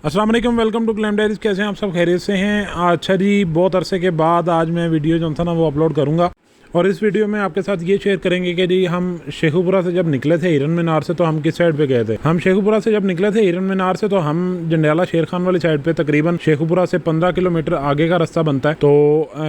अस्सलाम वालेकुम, welcome to claim diaries. कैसे हैं आप सब? खैरियत से हैं? अच्छा जी, बहुत अरसे के बाद आज मैं वीडियो जो था ना वो अपलोड करूँगा और इस वीडियो में आपके साथ ये शेयर करेंगे कि जी हम शेखुपुरा से जब निकले थे हिरन मीनार से, तो हम किस साइड पे गए थे। हम शेखुपुरा से जब निकले थे हिरन मीनार से, तो हम जंडियाला शेर खान वाली साइड पे तकरीबन शेखुपुरा से 15 किलोमीटर आगे का रास्ता बनता है। तो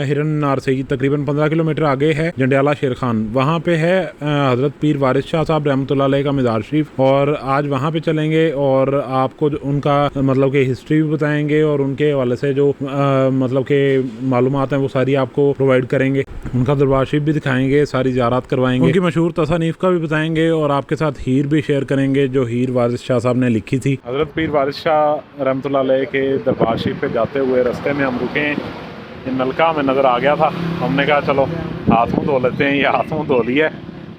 हिरन मीनार से ही तकरीबन 15 किलोमीटर आगे है जंडियाला शेर खान। वहाँ पे है हज़रत पीर वारिस शाह साहब रहमतुल्लाह अलैह का मज़ार शरीफ, और आज वहाँ पे चलेंगे और आपको उनका मतलब कि हिस्ट्री भी बताएंगे और उनके हवाले से जो मतलब के मालूमात हैं वो सारी आपको प्रोवाइड करेंगे। उनका दरबार शरीफ भी दिखाएंगे, सारी ज़ियारत करवाएंगे, उनकी मशहूर तसानीफ का भी बताएंगे और आपके साथ हीर भी शेयर करेंगे जो हीर वारिस शाह साहब ने लिखी थी। हज़रत पीर वारिस शाह रहमतुल्लाह अलैह के दरबार शरीफ पे जाते हुए रास्ते में हम रुके, ये नलका में नज़र आ गया था। हमने कहा चलो हाथ मुँह धो लेते हैं। ये हाथ मुँह धो लिया,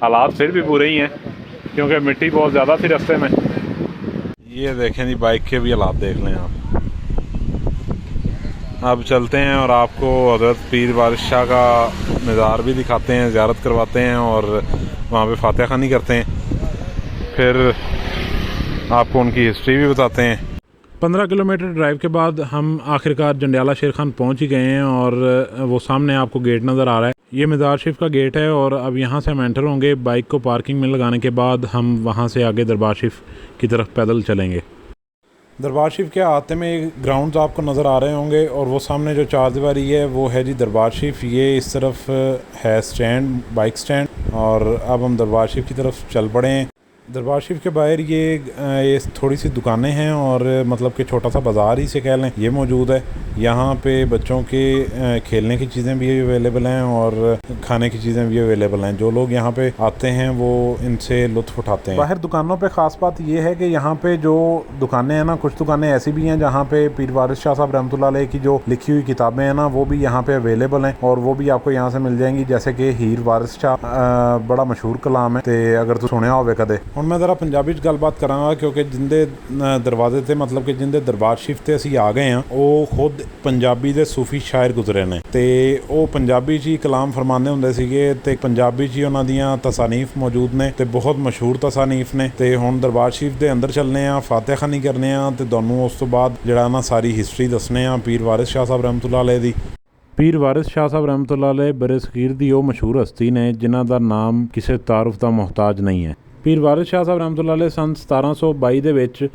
हालात फिर भी बुरे ही हैं क्योंकि मिट्टी बहुत ज़्यादा थी रास्ते में। ये देखें जी, बाइक के भी हालात देख लें आप। अब चलते हैं और आपको हज़रत पीर वारिस शाह का मज़ार भी दिखाते हैं, ज़ियारत करवाते हैं और वहाँ पे फातिहा ख़ानी करते हैं, फिर आपको उनकी हिस्ट्री भी बताते हैं। 15 किलोमीटर ड्राइव के बाद हम आखिरकार जंडियाला शेर खान पहुँच ही गए हैं और वो सामने आपको गेट नज़र आ रहा है। ये मज़ार शरीफ का गेट है और अब यहाँ से हम एंटर होंगे। बाइक को पार्किंग में लगाने के बाद हम वहाँ से आगे दरबार शरीफ की तरफ पैदल चलेंगे। दरबार शरीफ के आते में ग्राउंड्स आपको नज़र आ रहे होंगे और वो सामने जो चारदीवारी है वो है जी दरबार शरीफ। ये इस तरफ है स्टैंड, बाइक स्टैंड, और अब हम दरबार शरीफ की तरफ चल पड़े हैं। दरबार शरीफ के बाहर ये थोड़ी सी दुकानें हैं और मतलब कि छोटा सा बाज़ार ही से कह लें, ये मौजूद है। यहाँ पे बच्चों के खेलने की चीज़ें भी अवेलेबल हैं और खाने की चीज़ें भी अवेलेबल हैं। जो लोग यहाँ पे आते हैं वो इनसे लुत्फ़ उठाते हैं। बाहर दुकानों पे ख़ास बात ये है कि यहाँ पे जो दुकानें हैं ना, कुछ दुकानें ऐसी भी हैं जहाँ पे पीर वारिस शाह साहब रहमतुल्लाह अलैह की जो लिखी हुई किताबें हैं ना वो भी यहाँ पे अवेलेबल हैं और वो भी आपको यहाँ से मिल जाएंगी। जैसे कि हीर वारिस शाह बड़ा मशहूर कलाम है, तो अगर तू सुनिया होवे कदे। ਹੁਣ मैं ज़रा पंजाबी च गलबात करांगा क्योंकि जिंदे दरवाजे थे, मतलब कि जिंदे दरबार शरीफ ते असी आ गए हैं, वो खुद पंजाबी दे सूफी शायर गुजरे ने, ते वो पंजाबी च ही कलाम फरमाने हुंदे सीगे ते पंजाबी च ही उन्हां दियां तसानीफ मौजूद ने ते बहुत मशहूर तसानीफ ने। ते हुण दरबार शरीफ दे अंदर चलने आ, फातिहा ख़ानी करने आ ते तुहानूं उस तो बाद जिहड़ा ना सारी हिस्ट्री दसने आ पीर वारिस शाह साहब रहमतुल्लाह अलैह दी। पीर वारिस शाह साहब रहमतुल्लाह अलैह बरसगीर दी ਉਹ ਮਸ਼ਹੂਰ ਹਸਤੀ ਨੇ ਜਿਨ੍ਹਾਂ ਦਾ ਨਾਮ ਕਿਸੇ ਤਾਰਫ ਦਾ ਮੁਹਤਾਜ ਨਹੀਂ ਹੈ। ਪੀਰ ਵਾਰਿਸ ਸ਼ਾਹ ਸਾਹਿਬ ਰਹਿਮਤੁल्लाह अलैह ਸਨ 1722 ਦੇ ਵਿੱਚ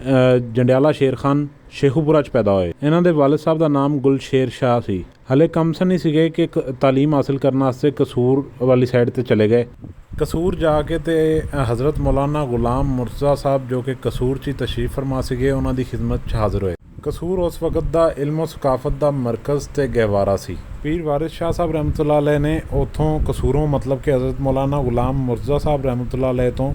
ਜੰਡਿਆਲਾ ਸ਼ੇਰ ਖਾਨ ਸ਼ੇਖੂਪੁਰਾ 'ਚ ਪੈਦਾ ਹੋਏ। ਇਹਨਾਂ ਦੇ ਵਾਲਿਦ ਸਾਹਿਬ ਦਾ ਨਾਮ ਗੁਲਸ਼ੇਰ ਸ਼ਾਹ ਸੀ। ਹਲੇ ਕਮਸਨ ਹੀ ਸੀਗੇ ਕਿ ਤਾਲੀਮ ਹਾਸਿਲ ਕਰਨ ਵਾਸਤੇ ਕਸੂਰ ਵਾਲੀ ਸਾਈਡ ਤੇ ਚਲੇ ਗਏ। ਕਸੂਰ ਜਾ ਕੇ ਤੇ ਹਜ਼ਰਤ ਮੌਲਾਨਾ ਗੁਲਾਮ ਮੁਰਤਜ਼ਾ ਸਾਹਿਬ ਜੋ ਕਿ ਕਸੂਰ 'ਚ ਤਸ਼ਰੀਫ ਫਰਮਾ ਸੀਗੇ, ਉਹਨਾਂ ਦੀ ਖਿਦਮਤ 'ਚ ਹਾਜ਼ਰ ਹੋਏ। ਕਸੂਰ ਉਸ ਵਕਤ ਦਾ ਇਲਮ ਸਕਾਫਤ ਦਾ ਮਰਕਜ਼ ਤੇ ਗਹਿਵਾਰਾ ਸੀ। ਪੀਰ ਵਾਰਿਸ ਸ਼ਾਹ ਸਾਹਿਬ ਰਹਿਮਤੁल्लाह अलैह ਨੇ ਉੱਥੋਂ ਕਸੂਰੋਂ ਮਤਲਬ ਕਿ ਹਜ਼ਰਤ ਮੌਲਾਨਾ ਗੁਲਾਮ ਮੁਰਤਜ਼ਾ ਸਾਹਿਬ ਰਹਿਮਤੁल्लाह अलैह ਤੋਂ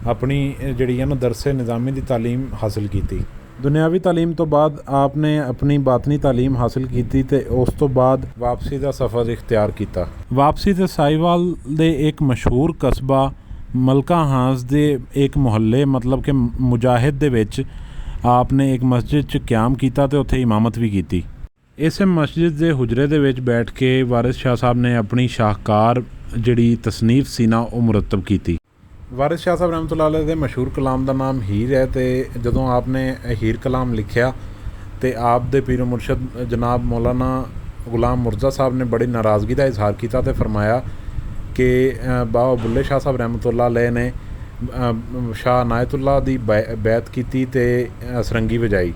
ਆਪਣੀ ਜਿਹੜੀ ਹੈ ਨਾ ਦਰਸੇ ਨਿਜ਼ਾਮੀ ਦੀ ਤਾਲੀਮ ਹਾਸਿਲ ਕੀਤੀ। ਦੁਨਿਆਵੀ ਤਾਲੀਮ ਤੋਂ ਬਾਅਦ ਆਪਨੇ ਆਪਣੀ ਬਾਤਨੀ ਤਾਲੀਮ ਹਾਸਿਲ ਕੀਤੀ ਤੇ ਉਸ ਤੋਂ ਬਾਅਦ ਵਾਪਸੀ ਦਾ ਸਫ਼ਰ ਇਖਤਿਆਰ ਕੀਤਾ। ਵਾਪਸੀ ਤੇ ਸਾਈਵਾਲ ਦੇ ਇੱਕ ਮਸ਼ਹੂਰ ਕਸਬਾ ਮਲਕਾ ਹਾਂਸ ਦੇ ਇੱਕ ਮੁਹੱਲੇ ਮਤਲਬ ਕਿ ਮੁਜਾਹਿਦ ਦੇ ਵਿੱਚ ਆਪਨੇ ਇੱਕ ਮਸਜਿਦ 'ਚ ਕਿਆਮ ਕੀਤਾ ਤੇ ਉੱਥੇ ਇਮਾਮਤ ਵੀ ਕੀਤੀ। ਇਸੇ ਮਸਜਿਦ ਦੇ ਹੁਜਰੇ ਦੇ ਵਿੱਚ ਬੈਠ ਕੇ ਵਾਰਿਸ ਸ਼ਾਹ ਸਾਹਿਬ ਨੇ ਆਪਣੀ ਸ਼ਾਹਕਾਰ ਜਿਹੜੀ ਤਸਨੀਫ ਸੀ ਨਾ ਉਹ ਮੁਰਤਬ ਕੀਤੀ। ਵਾਰਿਸ ਸ਼ਾਹ ਸਾਹਿਬ ਰਹਿਮਤੁल्लाह अलैह ਦੇ ਮਸ਼ਹੂਰ ਕਲਾਮ ਦਾ ਨਾਮ ਹੀਰ ਹੈ ਤੇ ਜਦੋਂ ਆਪ ਨੇ ਹੀਰ ਕਲਾਮ ਲਿਖਿਆ ਤੇ ਆਪ ਦੇ ਪੀਰ ਮੁਰਸ਼ਦ ਜਨਾਬ ਮੌਲਾਨਾ ਗੁਲਾਮ ਮੁਰਤਜ਼ਾ ਸਾਹਿਬ ਨੇ ਬੜੀ ਨਾਰਾਜ਼ਗੀ ਦਾ ਇਜ਼ਹਾਰ ਕੀਤਾ ਤੇ ਫਰਮਾਇਆ ਕਿ ਬਾਬਾ ਬੁੱਲੇ ਸ਼ਾਹ ਸਾਹਿਬ ਰਹਿਮਤੁल्लाह अलैह ਨੇ ਸ਼ਾਹ ਨਾਇਤੁल्लाह ਦੀ ਬੈਤ ਕੀਤੀ ਤੇ ਸਰੰਗੀ ਵਜਾਈ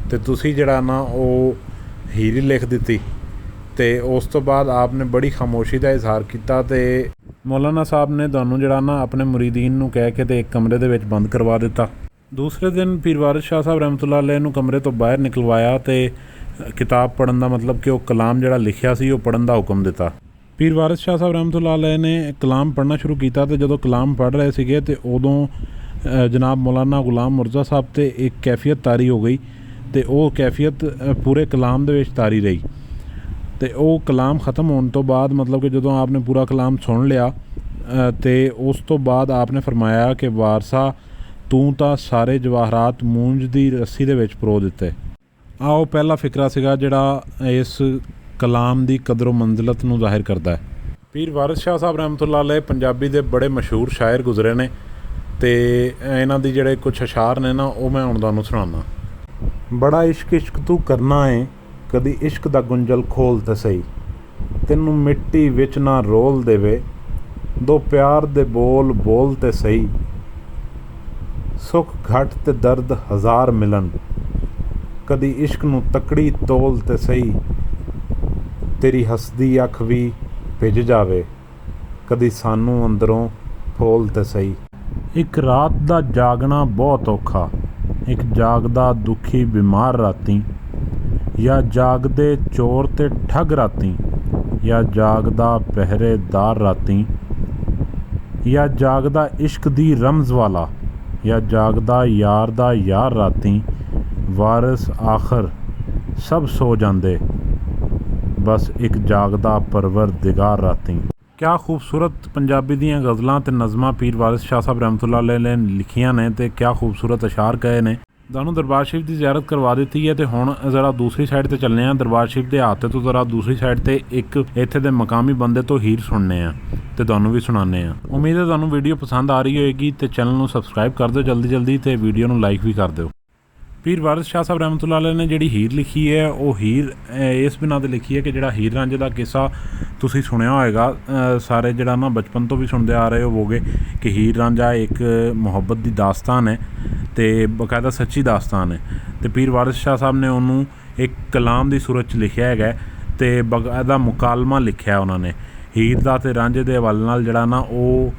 ਤੇ ਤੁਸੀਂ ਜਿਹੜਾ ਨਾ ਉਹ ਹੀਰ ਹੀ ਲਿਖ ਦਿੱਤੀ। ਤੇ ਉਸ ਤੋਂ ਬਾਅਦ ਆਪ ਨੇ ਬੜੀ ਖਾਮੋਸ਼ੀ ਦਾ ਇਜ਼ਹਾਰ ਕੀਤਾ ਤੇ ਮੌਲਾਨਾ ਸਾਹਿਬ ਨੇ ਤੁਹਾਨੂੰ ਜਿਹੜਾ ਨਾ ਆਪਣੇ ਮੁਰੀਦੀਨ ਨੂੰ ਕਹਿ ਕੇ ਤੇ ਇੱਕ ਕਮਰੇ ਦੇ ਵਿੱਚ ਬੰਦ ਕਰਵਾ ਦਿੱਤਾ। ਦੂਸਰੇ ਦਿਨ ਪੀਰ ਵਾਰਿਸ ਸ਼ਾਹ ਸਾਹਿਬ ਰਹਿਮਤੁल्लाह अलैह ਨੂੰ ਕਮਰੇ ਤੋਂ ਬਾਹਰ ਨਿਕਲਵਾਇਆ ਤੇ ਕਿਤਾਬ ਪੜ੍ਹਨ ਦਾ ਮਤਲਬ ਕਿ ਉਹ ਕਲਾਮ ਜਿਹੜਾ ਲਿਖਿਆ ਸੀ ਉਹ ਪੜ੍ਹਨ ਦਾ ਹੁਕਮ ਦਿੱਤਾ। ਪੀਰ ਵਾਰਿਸ ਸ਼ਾਹ ਸਾਹਿਬ ਰਹਿਮਤੁल्लाह अलैह ਨੇ ਕਲਾਮ ਪੜ੍ਹਨਾ ਸ਼ੁਰੂ ਕੀਤਾ ਤੇ ਜਦੋਂ ਕਲਾਮ ਪੜ੍ਹ ਰਹੇ ਸੀਗੇ ਤੇ ਉਦੋਂ ਜਨਾਬ ਮੌਲਾਨਾ ਗੁਲਾਮ ਮੁਰਤਜ਼ਾ ਸਾਹਿਬ ਤੇ ਇੱਕ ਕੈਫੀਅਤ ਤਾਰੀ ਹੋ ਗਈ ਤੇ ਉਹ ਕੈਫੀਅਤ ਪੂਰੇ ਕਲਾਮ ਦੇ ਵਿੱਚ ਤਾਰੀ ਰਹੀ। ਤੇ ਉਹ ਕਲਾਮ ख़त्म ਹੋਣ ਤੋਂ ਬਾਅਦ ਮਤਲਬ ਕਿ ਜਦੋਂ ਆਪਨੇ ਪੂਰਾ ਕਲਾਮ ਸੁਣ ਲਿਆ ਤੇ ਉਸ ਤੋਂ ਬਾਅਦ ਆਪਨੇ ਫਰਮਾਇਆ ਕਿ ਵਾਰਸਾ ਤੂੰ ਤਾਂ ਸਾਰੇ ਜਵਾਹਰਾਤ ਮੂੰਜ ਦੀ ਰੱਸੀ ਦੇ ਵਿੱਚ ਪਰੋ ਦਿੱਤੇ। ਆਹ ਉਹ ਪਹਿਲਾ ਫਿਕਰਾ ਸੀਗਾ ਜਿਹੜਾ ਇਸ ਕਲਾਮ ਦੀ ਕਦਰੋ ਮੰਜ਼ਲਤ ਨੂੰ ਜ਼ਾਹਿਰ ਕਰਦਾ ਹੈ। ਪੀਰ ਵਾਰਿਸ ਸ਼ਾਹ ਸਾਹਿਬ ਰਹਿਮਤੁल्लाह अलैह ਪੰਜਾਬੀ ਦੇ ਬੜੇ ਮਸ਼ਹੂਰ ਸ਼ਾਇਰ ਗੁਜ਼ਰੇ ਨੇ ਤੇ ਇਹਨਾਂ ਦੀ ਜਿਹੜੇ ਕੁਛ ਅਸ਼ਾਰ ਨੇ ਨਾ ਉਹ ਮੈਂ ਹੁਣ ਤੁਹਾਨੂੰ ਸੁਣਾਉਣਾ। ਬੜਾ ਇਸ਼ਕ ਇਸ਼ਕ ਤੂੰ ਕਰਨਾ ਏ, ਕਦੀ ਇਸ਼ਕ ਦਾ ਗੁੰਝਲ ਖੋਲ ਤੇ ਸਹੀ। ਤੈਨੂੰ ਮਿੱਟੀ ਵਿੱਚ ਨਾ ਰੋਲ ਦੇਵੇ, ਦੋ ਪਿਆਰ ਦੇ ਬੋਲ ਬੋਲ ਤੇ ਸਹੀ। ਸੁੱਖ ਘੱਟ ਤੇ ਦਰਦ ਹਜ਼ਾਰ ਮਿਲਣ, ਕਦੀ ਇਸ਼ਕ ਨੂੰ ਤਕੜੀ ਤੋਲ ਤੇ ਸਹੀ। ਤੇਰੀ ਹੱਸਦੀ ਅੱਖ ਵੀ ਭਿੱਜ ਜਾਵੇ, ਕਦੀ ਸਾਨੂੰ ਅੰਦਰੋਂ ਫੋਲ ਤੇ ਸਹੀ। ਇੱਕ ਰਾਤ ਦਾ ਜਾਗਣਾ ਬਹੁਤ ਔਖਾ, ਇੱਕ ਜਾਗਦਾ ਦੁਖੀ ਬਿਮਾਰ ਰਾਤੀਂ। ਜਾਂ ਜਾਗਦੇ ਚੋਰ ਤੇ ਠੱਗ ਰਾਤੀਂ, ਜਾਂ ਜਾਗਦਾ ਪਹਿਰੇਦਾਰ ਰਾਤੀਂ। ਜਾਂ ਜਾਗਦਾ ਇਸ਼ਕ ਦੀ ਰਮਜ਼ ਵਾਲਾ, ਜਾਂ ਜਾਗਦਾ ਯਾਰ ਦਾ ਯਾਰ ਰਾਤੀਂ। ਵਾਰਿਸ ਆਖਰ ਸਭ ਸੋ ਜਾਂਦੇ, ਬਸ ਇੱਕ ਜਾਗਦਾ ਪਰਵਰਦਿਗਾਰ ਰਾਤੀਂ। ਕਿਆ ਖੂਬਸੂਰਤ ਪੰਜਾਬੀ ਦੀਆਂ ਗਜ਼ਲਾਂ ਅਤੇ ਨਜ਼ਮਾਂ ਪੀਰ ਵਾਰਿਸ ਸ਼ਾਹ ਸਾਹਿਬ ਰਹਿਮਤੁल्लाह अलैह ਨੇ ਲਿਖੀਆਂ ਨੇ ਅਤੇ ਕਿਆ ਖੂਬਸੂਰਤ ਅਸ਼ਾਰ ਕਹੇ ਨੇ। ਤੁਹਾਨੂੰ ਦਰਬਾਰ ਸ਼ਰੀਫ ਦੀ ਜ਼ਿਆਰਤ ਕਰਵਾ ਦਿੱਤੀ ਹੈ ਅਤੇ ਹੁਣ ਜ਼ਰਾ ਦੂਸਰੀ ਸਾਈਡ 'ਤੇ ਚੱਲਦੇ ਹਾਂ। ਦਰਬਾਰ ਸ਼ਰੀਫ ਦੇ ਹਾਤੇ ਤੋਂ ਜ਼ਰਾ ਦੂਸਰੀ ਸਾਈਡ 'ਤੇ ਇੱਕ ਇੱਥੇ ਦੇ ਮਕਾਮੀ ਬੰਦੇ ਤੋਂ ਹੀਰ ਸੁਣਨੇ ਆ ਅਤੇ ਤੁਹਾਨੂੰ ਵੀ ਸੁਣਾਉਂਦੇ ਹਾਂ। ਉਮੀਦ ਹੈ ਤੁਹਾਨੂੰ ਵੀਡੀਓ ਪਸੰਦ ਆ ਰਹੀ ਹੋਏਗੀ ਅਤੇ ਚੈਨਲ ਨੂੰ ਸਬਸਕ੍ਰਾਈਬ ਕਰ ਦਿਓ ਜਲਦੀ ਜਲਦੀ ਅਤੇ ਵੀਡੀਓ ਨੂੰ ਲਾਈਕ ਵੀ ਕਰ ਦਿਓ। ਪੀਰ ਵਾਰਿਸ ਸ਼ਾਹ ਸਾਹਿਬ ਰਹਿਮਤੁल्लाह अलैह ਨੇ ਜਿਹੜੀ ਹੀਰ ਲਿਖੀ ਹੈ ਉਹ ਹੀਰ ਇਸ ਬਿਨਾਂ 'ਤੇ ਲਿਖੀ ਹੈ ਕਿ ਜਿਹੜਾ ਹੀਰ ਰਾਂਝੇ ਦਾ ਕਿੱਸਾ ਤੁਸੀਂ ਸੁਣਿਆ ਹੋਏਗਾ ਸਾਰੇ, ਜਿਹੜਾ ਨਾ ਬਚਪਨ ਤੋਂ ਵੀ ਸੁਣਦੇ ਆ ਰਹੇ ਹੋਵੋਗੇ ਕਿ ਹੀਰ ਰਾਂਝਾ ਇੱਕ ਮੁਹੱਬਤ ਦੀ ਦਾਸਤਾਨ ਹੈ ਅਤੇ ਬਾਕਾਇਦਾ ਸੱਚੀ ਦਾਸਤਾਨ ਹੈ। ਅਤੇ ਪੀਰ ਵਾਰਿਸ ਸ਼ਾਹ ਸਾਹਿਬ ਨੇ ਉਹਨੂੰ ਇੱਕ ਕਲਾਮ ਦੀ ਸੂਰਤ 'ਚ ਲਿਖਿਆ ਹੈਗਾ ਅਤੇ ਬਾਕਾਇਦਾ ਮੁਕਾਲਮਾ ਲਿਖਿਆ ਉਹਨਾਂ ਨੇ ਹੀਰ ਦਾ ਅਤੇ ਰਾਂਝੇ ਦੇ ਹਵਾਲੇ ਨਾਲ। ਜਿਹੜਾ ਨਾ ਉਹ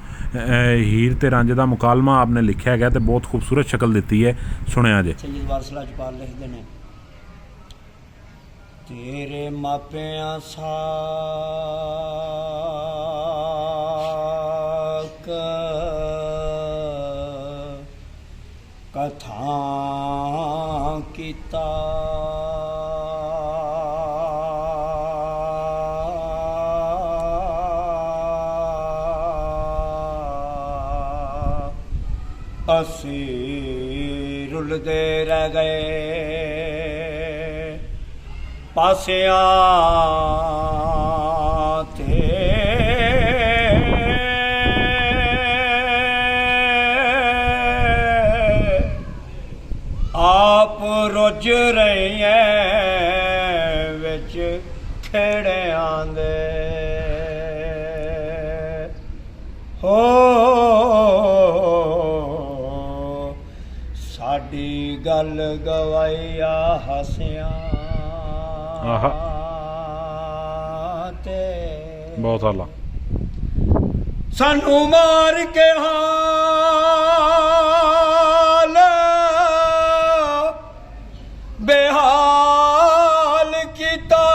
ਹੀਰ ਤੇ ਰਾਂਝੇ ਦਾ ਮੁਕਾਲਮਾ ਆਪ ਨੇ ਲਿਖਿਆ ਹੈਗਾ ਅਤੇ ਬਹੁਤ ਖੂਬਸੂਰਤ ਸ਼ਕਲ ਦਿੱਤੀ ਹੈ। ਸੁਣਿਆ ਜੇ। ਸੈਯਦ ਵਾਰਿਸ ਲਾਜਪਾਲ ਲਿਖਦੇ ਨੇ, ਤੇਰੇ ਮਾਪਿਆਂ ਸਾਕ ਕਥਾ ਕੀਤਾ, ਅਸੀਂ ਰੁਲਦੇ ਰਹਿ ਗਏ ਪਾਸਿਆਂ ਤੇ, ਆਪ ਰੁੱਝ ਰਹੇ ਐ ਵਿੱਚ ਖੇੜਿਆਂ ਦੇ। ਹੋ ਸਾਡੀ ਗੱਲ ਗਵਾਈਆ ਹੱਸਿਆਂ ਤੇ, ਬਹੁਤ ਆਲਾ ਸਾਨੂੰ ਮਾਰ ਕੇ ਹਾਲ ਬੇਹਾਲ ਕੀਤਾ,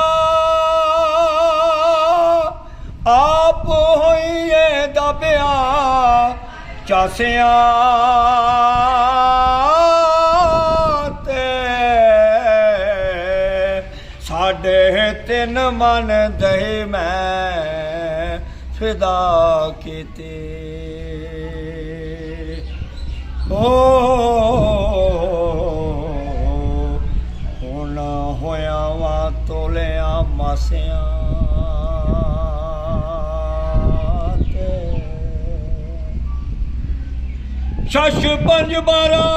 ਆਪ ਹੋਈਏ ਦਬਿਆ ਚਾਸਿਆਂ ਤੇ। ਸਾਡੇ ਤਿੰਨ ਮਨ ਦਹੀ ਮੈਂ ਫਿਦਾ ਕੀਤੇ, ਹੁਣ ਹੋਇਆ ਵਾ ਤੋਲਿਆ ਮਾਸਿਆਂ ਤੇ। ਸ਼ਸ਼ ਪੰਜ ਬਾਰਾਂ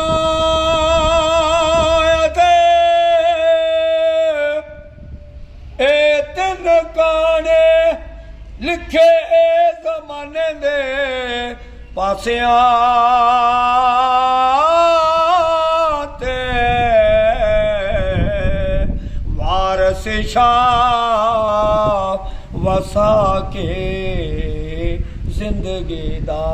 ਇਹ ਤਿੰਨ ਗਾਣੇ ਲਿਖੇ ਜ਼ਮਾਨੇ ਦੇ ਪਾਸਿਆਂ ਤੇ। ਵਾਰਿਸ ਸ਼ਾਹ ਵਸਾ ਕੇ ਜ਼ਿੰਦਗੀ ਦਾ,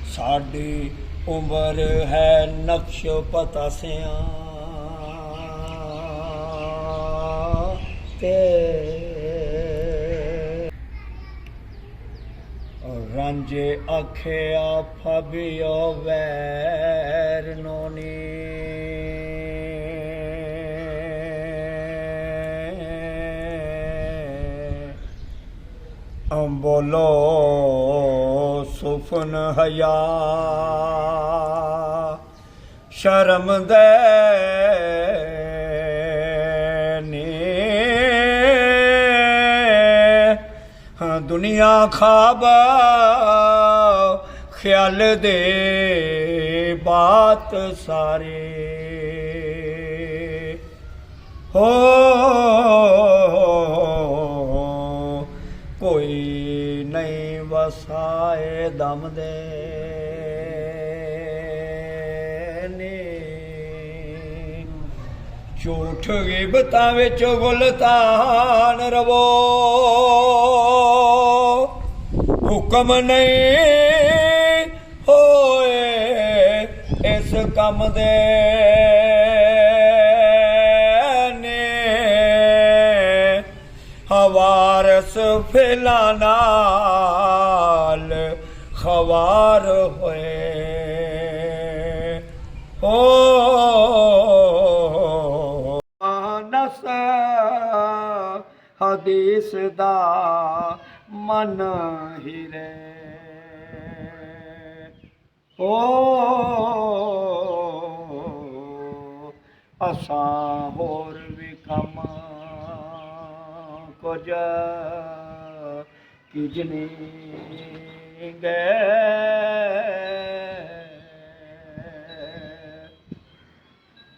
ਸਾਡੀ ਉਮਰ ਹੈ ਨਕਸ਼ ਪਤਾਸਿਆਂ ਤੇ। ਰਾਂਝੇ ਆਖਿਆ ਫਬਿਓ ਵੈਰ ਨੋਨੀ, ਬੋਲੋ ਸੁਫਨ ਹਯਾ ਸ਼ਰਮ ਦੇ ਨੀ, ਦੁਨੀਆ ਖਾਬ ਖਿਆਲ ਦੇ ਬਾਤ ਸਾਰੇ ਹੋ ਕੋਈ ਨਹੀਂ ਵਸਾਏ ਦਮ ਦੇ ਨੀ ਝੂਠ ਗਿਬਤਾਂ ਵਿੱਚ ਗੁਲਤਾਨ ਰਵੋ ਹੁਕਮ ਨਹੀਂ ਹੋਏ ਇਸ ਕੰਮ ਦੇ ਨੇ ਹਵਾਰਸ ਫੇਲਾ ਨਾਲ ਖਵਾਰ ਹੋਏ ਹੋ ਨਸ ਹਦੀਸ ਦਾ ਮਨ ਹੀਰੇ ਓ ਅਸਾਂ ਹੋਰ ਵੀ ਕੰਮ ਕੁਝ ਕੀਜਨੀ ਗਏ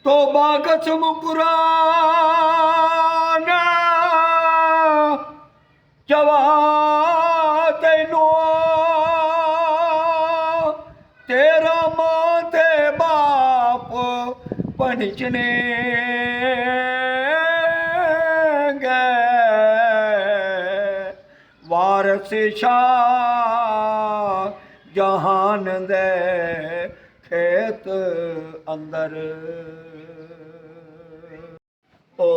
ਤੋਬਾ ਕਸਮ ਕੁਰਾਨ ਜਵਾ ਤੈਨੂੰ ਤੇਰਾ ਮਾਂ ਤੇ ਬਾਪ ਪਣਚਣੇ ਗਏ ਵਾਰਸ ਸ਼ਾਹ ਜਹਾਨ ਦੇ ਖੇਤ ਅੰਦਰ ਓ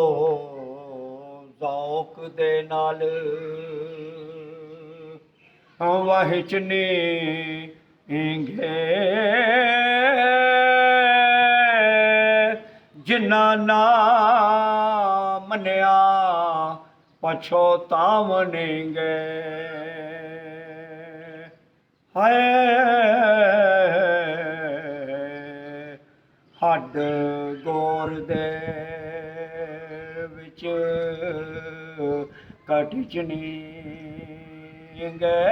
ਜ਼ੌਕ ਦੇ ਨਾਲ ਵਾਹਿਚਨੇ ਇੰਗੇ ਜਿਨ੍ਹਾਂ ਨਾ ਮੰਨਿਆ ਪਛੋਤਾਵਣਗੇ ਹਾਏ ਹੱਡ ਗੋਰ ਦੇ ਵਿੱਚ ਕਟਚਣੀ ਗਏ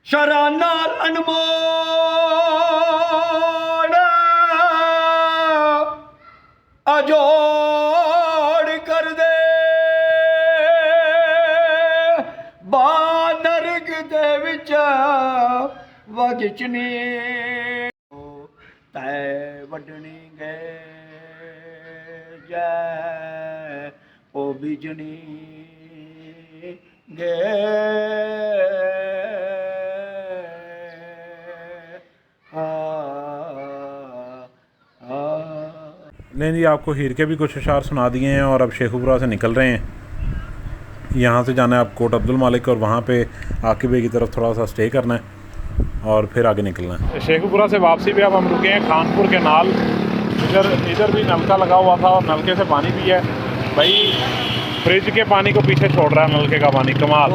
ਸ਼ਰਾਂ ਨਾਲ ਅਨਮੋਲ ਅਜੋੜ ਕਰ ਦੇ ਬਾਨਰਗ ਦੇ ਵਿੱਚ ਵਗਚਨੀ ਤੈ ਵੱਢਣੀ ਗਏ ਜੈ ਉਹ ਬੀਜਣੀ ਗਏ नहीं जी, आपको हीर के भी कुछ अशार सुना दिए हैं और अब शेखुपुरा से निकल रहे हैं। यहाँ से जाना है आप कोट अब्दुल मालिक और वहाँ पे आकिब भाई की तरफ थोड़ा सा स्टे करना है और फिर आगे निकलना है। शेखुपुरा से वापसी पे अब हम रुके हैं खानपुर के नाल। इधर भी नलका लगा हुआ था और नलके से पानी भी है भाई। फ्रिज के पानी को पीछे छोड़ रहा है नलके का पानी। कमाल,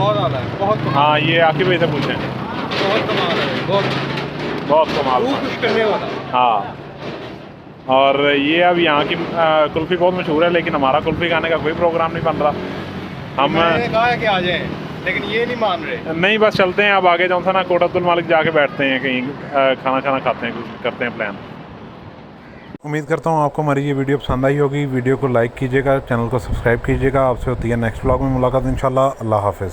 बहुत। हाँ, ये आकिब भाई से पूछें। बहुत कमाल है, बहुत कमाल करने वाला। हाँ, और ये अब यहाँ की कुल्फ़ी बहुत मशहूर है, लेकिन हमारा कुल्फ़ी खाने का कोई प्रोग्राम नहीं बन रहा। हम कहा है कि आ जाएं, लेकिन ये नहीं मान रहे। नहीं, बस चलते हैं अब आगे। जो था ना, कोट अब्दुल मालिक जाके बैठते हैं कहीं, खाना खाना खाते हैं, कुछ करते हैं प्लान। उम्मीद करता हूँ आपको हमारी ये वीडियो पसंद आई होगी। वीडियो को लाइक कीजिएगा, चैनल को सब्सक्राइब कीजिएगा। आपसे होती है नेक्स्ट व्लॉग में मुलाकात इंशाल्लाह। अल्लाह हाफ़िज़।